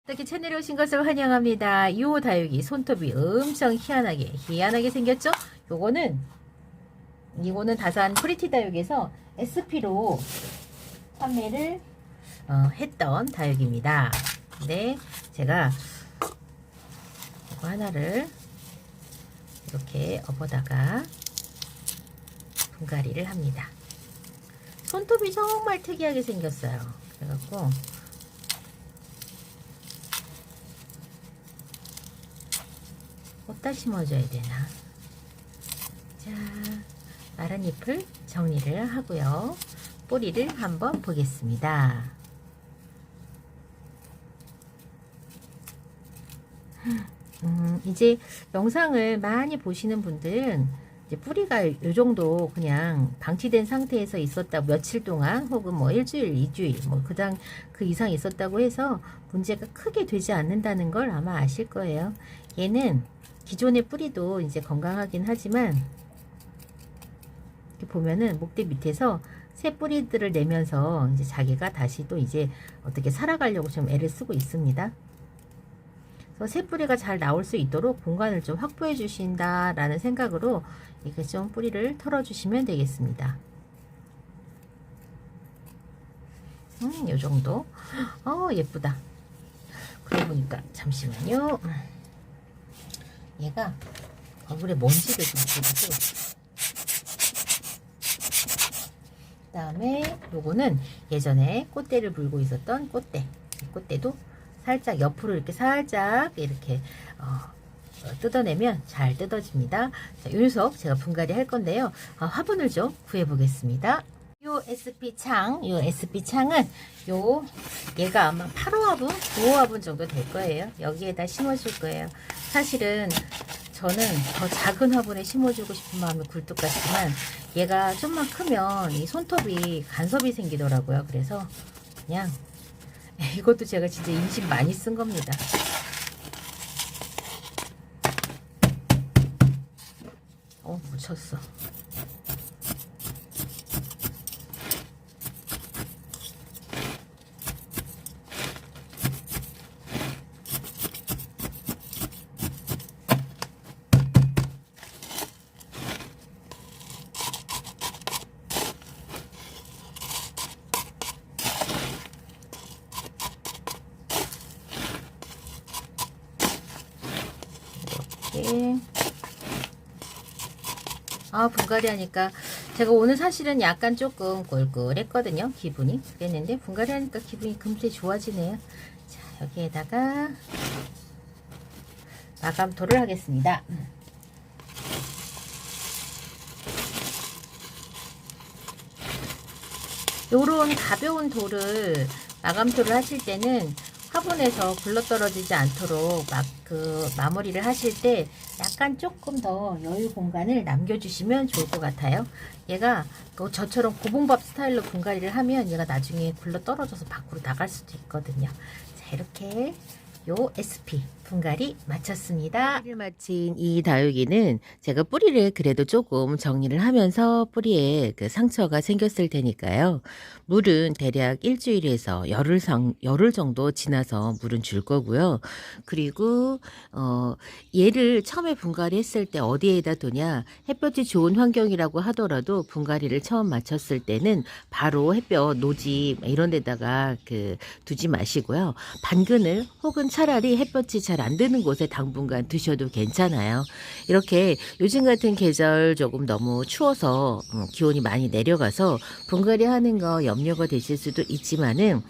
이렇게 채널에 오신 것을 환영합니다. 이 다육이 손톱이 엄청 희한하게 생겼죠? 이거는 다산 프리티 다육에서 SP로 판매를 했던 다육입니다. 근데 제가 이거 하나를 이렇게 엎어다가 분갈이를 합니다. 손톱이 정말 특이하게 생겼어요. 그래갖고 어디다 심어줘야 되나. 자, 마른 잎을 정리를 하고요. 뿌리를 한번 보겠습니다. 이제 영상을 많이 보시는 분들은 이제 뿌리가 이 정도 그냥 방치된 상태에서 있었다 며칠 동안 혹은 뭐 일주일, 이주일 뭐 그 이상 있었다고 해서 문제가 크게 되지 않는다는 걸 아마 아실 거예요. 얘는 기존의 뿌리도 이제 건강하긴 하지만 이렇게 보면은 목대 밑에서 새 뿌리들을 내면서 이제 자기가 다시 또 이제 어떻게 살아가려고 좀 애를 쓰고 있습니다. 그래서 새 뿌리가 잘 나올 수 있도록 공간을 좀 확보해 주신다라는 생각으로 이렇게 좀 뿌리를 털어 주시면 되겠습니다. 요 정도. 예쁘다. 그러고 보니까 잠시만요. 얘가 얼굴에 먼지를 좀 주고, 그 다음에 요거는 예전에 꽃대를 물고 있었던 꽃대. 이 꽃대도 살짝 옆으로 이렇게 살짝 이렇게 뜯어내면 잘 뜯어집니다. 자, 요 녀석 제가 분갈이 할 건데요. 화분을 좀 구해 보겠습니다. 요 SP 창은 얘가 아마 8호 화분, 9호 화분 정도 될 거예요. 여기에다 심어줄 거예요. 사실은 저는 더 작은 화분에 심어주고 싶은 마음이 굴뚝 같지만 얘가 좀만 크면 이 손톱이 간섭이 생기더라고요. 그래서 그냥 이것도 제가 진짜 인심 많이 쓴 겁니다. 묻혔어. 이렇게. 분갈이 하니까 제가 오늘 사실은 약간 조금 꿀꿀했거든요. 기분이 그랬는데 분갈이 하니까 기분이 금세 좋아지네요. 자, 여기에다가 마감토를 하겠습니다. 요런 가벼운 돌을 마감토를 하실 때는 화분에서 굴러떨어지지 않도록 마무리를 하실 때 약간 조금 더 여유 공간을 남겨주시면 좋을 것 같아요. 얘가 저처럼 고봉밥 스타일로 분갈이를 하면 얘가 나중에 굴러떨어져서 밖으로 나갈 수도 있거든요. 자, 이렇게 요 SP 분갈이 마쳤습니다. 뿌리를 마친 이 다육이는 제가 뿌리를 그래도 조금 정리를 하면서 뿌리에 그 상처가 생겼을 테니까요. 물은 대략 일주일에서 열흘 정도 지나서 물은 줄 거고요. 그리고 얘를 처음에 분갈이 했을 때 어디에다 두냐, 햇볕이 좋은 환경이라고 하더라도 분갈이를 처음 마쳤을 때는 바로 햇볕 노지 이런 데다가 두지 마시고요. 반그늘 혹은 차라리 햇볕이 잘 안 드는 곳에 당분간 두셔도 괜찮아요. 이렇게 요즘 같은 계절 조금 너무 추워서 기온이 많이 내려가서 분갈이 하는 거 염려가 되실 수도 있지만은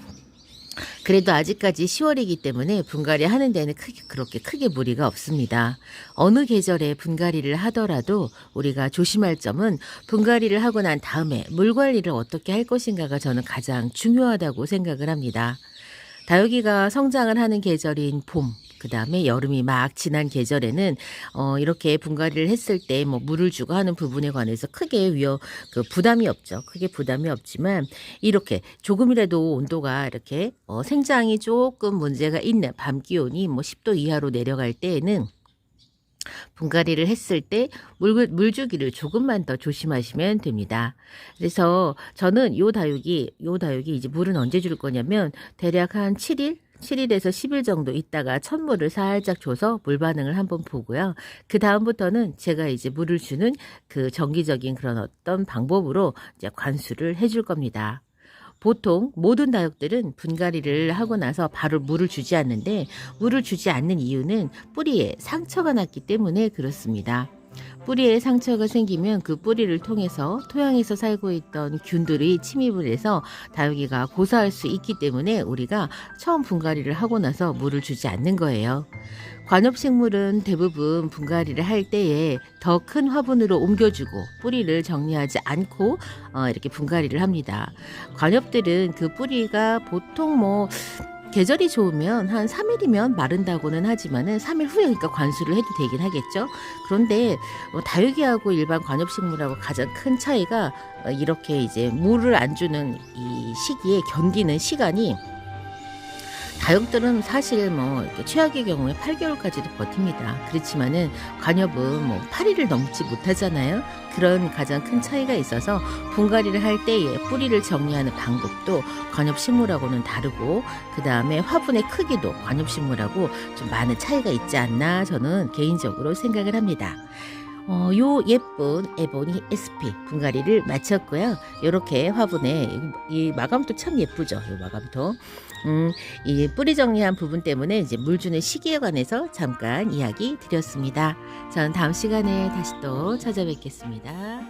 그래도 아직까지 10월이기 때문에 분갈이 하는 데는 그렇게 크게 무리가 없습니다. 어느 계절에 분갈이를 하더라도 우리가 조심할 점은 분갈이를 하고 난 다음에 물 관리를 어떻게 할 것인가가 저는 가장 중요하다고 생각을 합니다. 다육이가 성장을 하는 계절인 봄, 그 다음에 여름이 막 지난 계절에는 이렇게 분갈이를 했을 때 뭐 물을 주고 하는 부분에 관해서 크게 부담이 없죠. 크게 부담이 없지만 이렇게 조금이라도 온도가 이렇게 생장이 조금 문제가 있는 밤 기온이 뭐 10도 이하로 내려갈 때에는 분갈이를 했을 때 물주기를 조금만 더 조심하시면 됩니다. 그래서 저는 요 다육이 이제 물은 언제 줄 거냐면 대략 한 7일 7일에서 10일 정도 있다가 첫물을 살짝 줘서 물 반응을 한번 보고요. 그 다음부터는 제가 이제 물을 주는 그 정기적인 그런 어떤 방법으로 이제 관수를 해줄 겁니다. 보통 모든 다육들은 분갈이를 하고 나서 바로 물을 주지 않는데, 물을 주지 않는 이유는 뿌리에 상처가 났기 때문에 그렇습니다. 뿌리에 상처가 생기면 그 뿌리를 통해서 토양에서 살고 있던 균들이 침입을 해서 다육이가 고사할 수 있기 때문에 우리가 처음 분갈이를 하고 나서 물을 주지 않는 거예요. 관엽식물은 대부분 분갈이를 할 때에 더 큰 화분으로 옮겨주고 뿌리를 정리하지 않고 이렇게 분갈이를 합니다. 관엽들은 그 뿌리가 보통 계절이 좋으면 한 3일이면 마른다고는 하지만은 3일 후에 그러니까 관수를 해도 되긴 하겠죠. 그런데 다육이하고 일반 관엽식물하고 가장 큰 차이가 이렇게 이제 물을 안 주는 이 시기에 견디는 시간이, 다육들은 사실 이렇게 최악의 경우에 8개월까지도 버팁니다. 그렇지만은 관엽은 8일을 넘지 못하잖아요. 그런 가장 큰 차이가 있어서 분갈이를 할 때에 뿌리를 정리하는 방법도 관엽식물하고는 다르고, 그 다음에 화분의 크기도 관엽식물하고 좀 많은 차이가 있지 않나 저는 개인적으로 생각을 합니다. 요 예쁜 에보니 SP 분갈이를 마쳤고요. 이렇게 화분에 이 마감도 참 예쁘죠. 이 마감도. 이 뿌리 정리한 부분 때문에 이제 물 주는 시기에 관해서 잠깐 이야기 드렸습니다. 전 다음 시간에 다시 또 찾아뵙겠습니다.